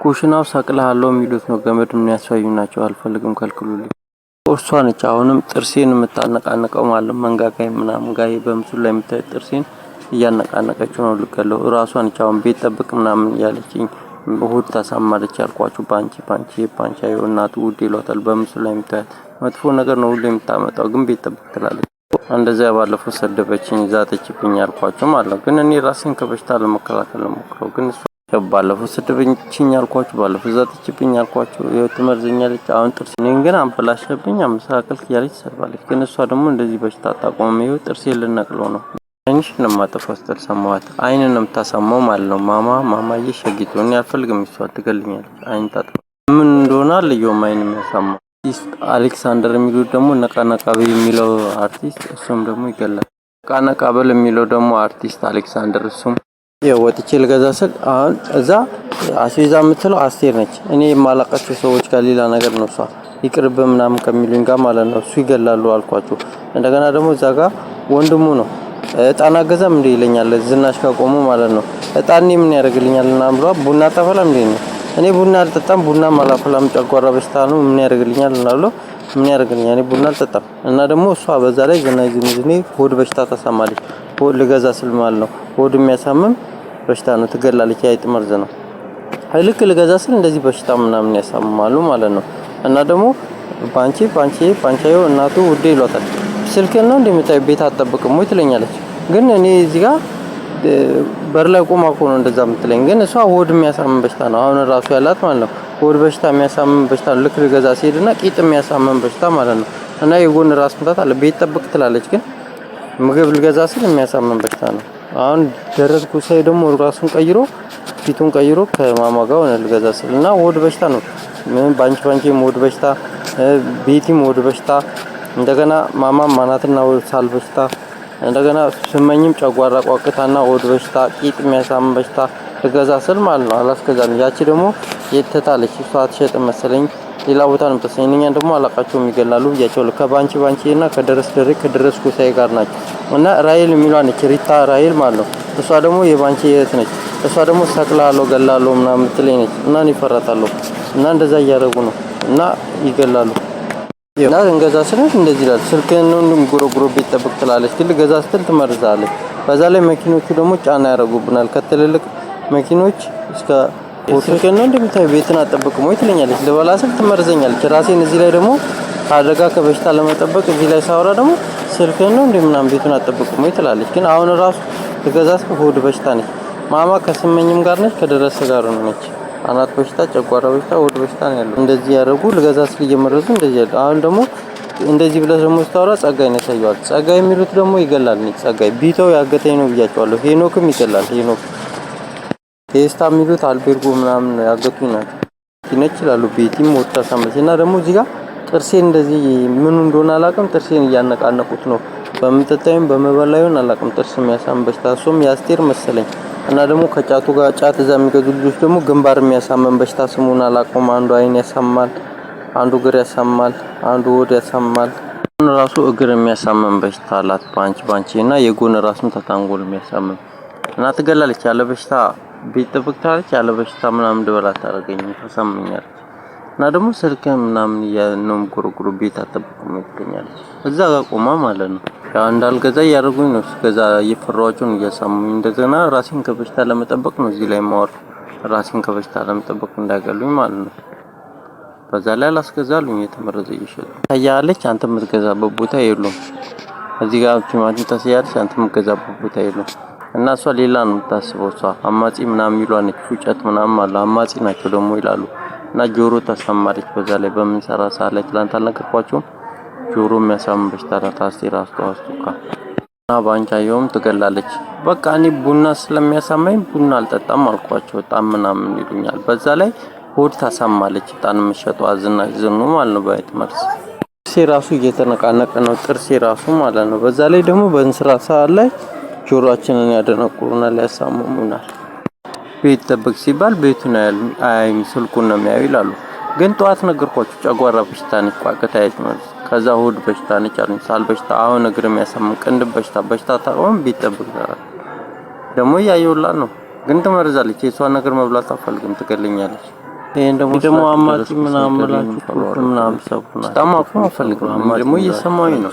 ኩሽናው ሰቅልሃለሁ የሚሉት ነው። ገመድ ምን ያሳዩናቸው አልፈልግም ከልክሉልኝ። እሷ ነች አሁንም ጥርሴን የምታነቃነቀው ማለት መንጋጋይ ምናምን ጋር በምስሉ ላይ የምታይ ጥርሴን እያነቃነቀችው ነው። ልከለው ራሷ ነች አሁን ቤት ጠብቅ ምናምን ያለችኝ። እሁድ ታሳማለች ያልኳችሁ ባንቺ አየው እናቱ ውድ ይሏታል። በምስሉ ላይ የምታይ መጥፎ ነገር ነው ሁሌ የምታመጣው፣ ግን ቤት ጠብቅ ትላለች። እንደዛ ባለፈው ሰደበችኝ ዛተችብኝ ያልኳችሁ ማለት ነው። ግን እኔ ራሴን ከበሽታ ለመከላከል ነው ሞክረው። ግን እሷ ባለፈው ሰደበችኝ ያልኳችሁ ባለፈው ዛተችብኝ ያልኳችሁ ትመርዘኛለች። አሁን ጥርሴን ግን አበላሸብኝ አመሳከልክ ያለች ሰባለች። ግን እሷ ደግሞ እንደዚህ በሽታ አጣቆመ ይው ጥርሴን ልነቅለው ነው። አይንሽን ማጠፋስተል ሰማዋት አይንን ነው የምታሳማው ማለት ነው። ማማዬ ሸጊቶኝ ያልፈልግም እሷ ትገልኛለች። አይን ታጥፋ ምን እንደሆነ አልየውም አይን የሚያሳማው አሌክሳንደር የሚሉት ደግሞ ነቃነቃበል የሚለው አርቲስት እሱም ደግሞ ይገላል። ነቃነቃበል የሚለው ደግሞ አርቲስት አሌክሳንደር እሱም ወጥቼ ልገዛ ስል አሁን እዛ አስይዛ የምትለው አስቴር ነች። እኔ የማላቃቸው ሰዎች ጋር ሌላ ነገር ነው እሷ ይቅርብ ምናምን ከሚሉኝ ጋር ማለት ነው። እሱ ይገላሉ አልኳችሁ። እንደገና ደግሞ እዛ ጋር ወንድሙ ነው እጣን አገዛም እንደ ይለኛል ዝናሽ ካቆሙ ማለት ነው። እጣኔ ምን ያደርግልኛል እና ብሏ ቡና ታፈላም እንዴ ነው። እኔ ቡና አልጠጣም፣ ቡና ማላፈላም ጨጓራ በሽታ ነው ምን ያደርግልኛል እናለው። ምን ያደርግልኛል እኔ ቡና አልጠጣም። እና ደግሞ እሷ በዛ ላይ ዝናጅ ሆድ በሽታ ተሰማለች። ሆድ ልገዛ ስል ማለት ነው ሆድ የሚያሳምም በሽታ ነው ትገላለች። አይጥ መርዝ ነው ኃይልክ ልገዛ ስል እንደዚህ በሽታ ምናምን ያሳምማሉ ማለት ነው። እና ደግሞ ባንቺዮ እናቱ ውዴ ይሏታል። ስልክን ነው እንደምታይ ቤት አጠብቅም ወይ ትለኛለች። ግን እኔ እዚህ ጋር በር ላይ ቆማ ነው እንደዛ የምትለኝ። ግን እሷ ሆድ የሚያሳምም በሽታ ነው አሁን ራሱ ያላት ማለት ነው። ሆድ በሽታ የሚያሳምም በሽታ ልክ ልገዛ ሲሄድና ቂጥ የሚያሳምም በሽታ ማለት ነው። እና የጎን ራስ ምታት አለ ቤት ጠብቅ ትላለች። ግን ምግብ ልገዛ ሲል የሚያሳምም በሽታ ነው። አሁን ደረስኩ ሳይ ደግሞ ራሱን ቀይሮ ፊቱን ቀይሮ ከማማ ጋር ሆነ ልገዛ ሲልና ሆድ በሽታ ነው። ምን ባንቺ ሆድ በሽታ ቤቲም ሆድ በሽታ እንደገና ማማም ማናትና ሳል በሽታ እንደገና ስመኝም ጨጓራ ቋቅታና ሆድ በሽታ ቂጥ የሚያሳምም በሽታ ልገዛ ስል ማለት ነው አላስገዛም። ያቺ ደግሞ የተታለች እሷ ትሸጥ መሰለኝ ሌላ ቦታ ነው ተሰኝኛ ደግሞ አላቃቸውም ይገላሉ ያቸው ከባንቺና ከደረስኩ ሳይ ጋር ናቸው። እና ራይል የሚሏን ነች ሪታ ራይል ማለት ነው። እሷ ደግሞ የባንቺ እህት ነች። እሷ ደግሞ ሰቅላለሁ ገላለሁ ምናምን ትለኝ ነች። እና እኔ ፈራታለሁ። እና እንደዛ እያደረጉ ነው እና ይገላሉ። እና እንገዛ ስንት እንደዚህ ይላል ስልክህን ነው እንደምጎረጎሮ ቤት ጠብቅ ትላለች። ግን ገዛ ስትል ትመርዛለች። በዛ ላይ መኪኖቹ ደግሞ ጫና ያደርጉብናል ከትልልቅ መኪኖች እስከ ስልክህን ነው እንደምታይ ቤትን አጠብቅም ወይ ትለኛለች። ለበላ ስል ትመርዘኛለች። ራሴን እዚህ ላይ ደግሞ አደጋ ከበሽታ ለመጠበቅ እዚህ ላይ ሳወራ ደግሞ ስልክህን ነው እንደምናም ቤቱን አጠብቅም ወይ ትላለች። ግን አሁን ራሱ ልገዛ ስል ሆድ በሽታ ነች። ማማ ከስመኝም ጋር ነች ከደረሰ ጋር ነች። አናት በሽታ ጨጓራ በሽታ ሆድ በሽታ ነው ያለው። እንደዚህ ያደረጉ ልገዛ ስል እየመረዙ እንደዚህ ያለው። አሁን ደግሞ እንደዚህ ብለህ ደግሞ ስታወራ ጸጋይ ነው ታየዋል። ጸጋይ የሚሉት ደግሞ ይገላል ነኝ ጸጋይ ቢተው ያገተኝ ነው ብያቸዋለሁ። ሄኖክም ይገላል። ሄኖክ ቴስታ የሚሉት አልቤርጎ ምናምን ያገቱኝ ናቸው። ይነች ይላሉ ቤቲም ወጣ ሳመችና ደግሞ እዚህ ጋር ጥርሴን እንደዚህ ምን እንደሆነ አላውቅም ጥርሴን እያነቃነቁት ነው። በመጠጣይም በመበላዩን አላውቅም ጥርስ የሚያሳም በሽታ እሱም ያስቴር መሰለኝ። እና ደግሞ ከጫቱ ጋር ጫት እዛ የሚገዙ ልጆች ደግሞ ግንባር የሚያሳመን በሽታ ስሙን አላውቅም። አንዱ አይን ያሳማል፣ አንዱ እግር ያሳማል፣ አንዱ ሆድ ያሳማል። ራሱ እግር የሚያሳመን በሽታ አላት ባንቺ እና የጎን ራስም ተታንጎል የሚያሳመን እና ትገላለች። ያለ በሽታ ቤት ጠብቅታለች። ያለ በሽታ ምናምን ደበላ ታረገኝ ተሰምኛለች። እና ደግሞ ስልክ ምናምን ያነውም ጉርጉሩ ቤት አጠብቁም ይገኛለች እዛ ጋር ቆማ ማለት ነው። ያው እንዳልገዛ ያደርጉኝ ነው ገዛ እየፈራኋቸው እያሳሙኝ እንደገና ራሴን ከበሽታ ለመጠበቅ ነው እዚህ ላይ ማወር ራሴን ከበሽታ ለመጠበቅ እንዳይገሉኝ ማለት ነው። በዛ ላይ አላስገዛሉኝ የተመረዘ ይሽል ታያለች። አንተ የምትገዛበት ቦታ የለም እዚህ ጋር ቲማቲም ታስያለች። አንተ የምትገዛበት ቦታ የለም። እና እሷ ሌላ ነው የምታስበው። እሷ አማጺ ምናምን ይሏል ፉጨት ምናምን ማለት አማጺ ናቸው ደግሞ ይላሉ። እና ጆሮ ታሰማለች። በዛ ላይ በመንሰራ ሳለች ትላንት አልነገርኳችሁም? ጆሮ የሚያሳም በሽታ ታስቴር አስተዋስቱካ እና ባንቻየውም ትገላለች። በቃ እኔ ቡና ስለሚያሳማኝ ቡና አልጠጣም አልኳቸው። በጣም ምናምን ይሉኛል። በዛ ላይ ሆድ ታሳማለች። ጣን መሸጧ ዝኑ ማለት ነው። ባይት መርስ ጥርሴ ራሱ እየተነቃነቀ ነው ጥርሴ ራሱ ማለት ነው። በዛ ላይ ደግሞ በእንስራ ሰዓት ላይ ጆሮአችንን ያደነቁሩናል ያሳምሙናል። ቤት ጠብቅ ሲባል ቤቱን አያይም ስልኩን ነው የሚያዩ ይላሉ። ግን ጧት ነገርኳችሁ ጨጓራ በሽታ ነች ቋቀታይት ማለት ከዛ ሆድ በሽታ ነች አሉኝ። ሳል በሽታ አሁን እግር የሚያሳምም ቅንድብ በሽታ ታቆም ቤት ጠብቅ ደግሞ ያየውላ ነው። ግን ትመርዛለች። የሷን ነገር መብላት አትፈልግም ትገልኛለች። ይሄን ደግሞ አማጺ ምናምን ብላችሁ ምናምን ሰው ነው። በጣም አልፈልግም። ደግሞ እየሰማሁኝ ነው።